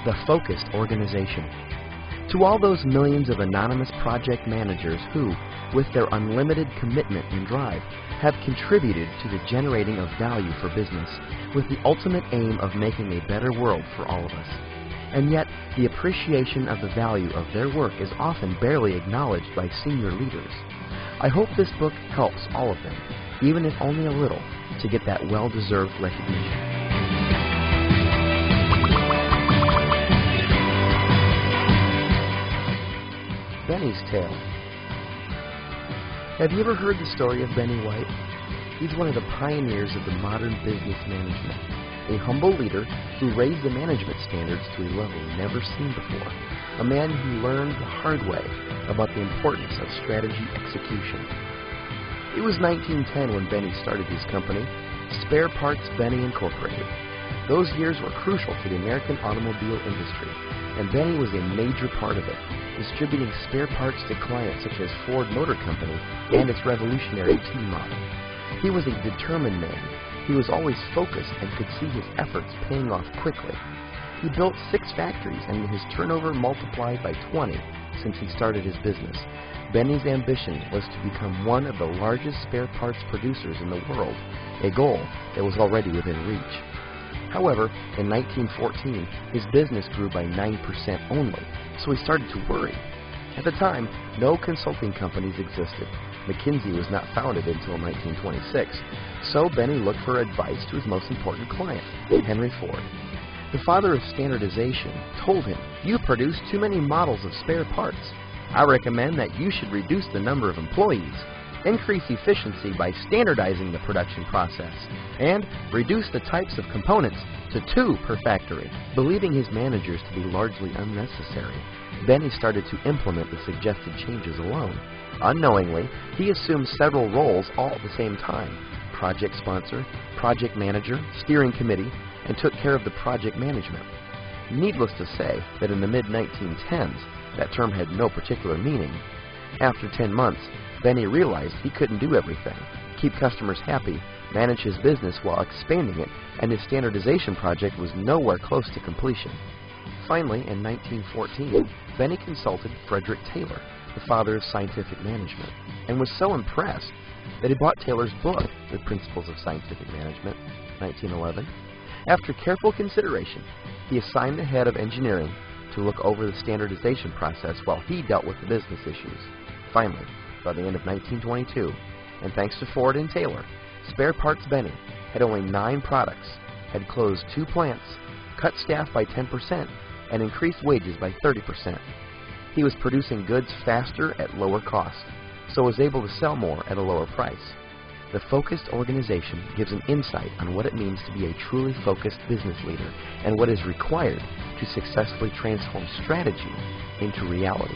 the focused organization. To all those millions of anonymous project managers who, with their unlimited commitment and drive, have contributed to the generating of value for business, with the ultimate aim of making a better world for all of us. And yet, the appreciation of the value of their work is often barely acknowledged by senior leaders. I hope this book helps all of them, even if only a little, to get that well-deserved recognition. Benny's Tale. Have you ever heard the story of Benny White? He's one of the pioneers of the modern business management, a humble leader who raised the management standards to a level never seen before, a man who learned the hard way about the importance of strategy execution. It was 1910 when Benny started his company, Spare Parts Benny Incorporated. Those years were crucial to the American automobile industry, and Benny was a major part of it, distributing spare parts to clients such as Ford Motor Company and its revolutionary T model. He was a determined man. He was always focused and could see his efforts paying off quickly. He built 6 factories and his turnover multiplied by 20 since he started his business. Benny's ambition was to become one of the largest spare parts producers in the world, a goal that was already within reach. However, in 1914, his business grew by 9% only, so he started to worry. At the time, no consulting companies existed. McKinsey was not founded until 1926, so Benny looked for advice to his most important client, Henry Ford. The father of standardization told him, "You produce too many models of spare parts. I recommend that you should reduce the number of employees, increase efficiency by standardizing the production process, and reduce the types of components to 2 per factory." Believing his managers to be largely unnecessary, Benny started to implement the suggested changes alone. Unknowingly, he assumed several roles all at the same time: project sponsor, project manager, steering committee, and took care of the project management. Needless to say that in the mid-1910s, that term had no particular meaning. After 10 months, Benny realized he couldn't do everything, keep customers happy, manage his business while expanding it, and his standardization project was nowhere close to completion. Finally, in 1914, Benny consulted Frederick Taylor, the father of scientific management, and was so impressed that he bought Taylor's book, The Principles of Scientific Management, 1911. After careful consideration, he assigned the head of engineering to look over the standardization process while he dealt with the business issues. Finally, by the end of 1922, and thanks to Ford and Taylor, Spare Parts Benny had only 9 products, had closed 2 plants, cut staff by 10%, and increased wages by 30%. He was producing goods faster at lower cost, so was able to sell more at a lower price. The focused organization gives an insight on what it means to be a truly focused business leader and what is required to successfully transform strategy into reality.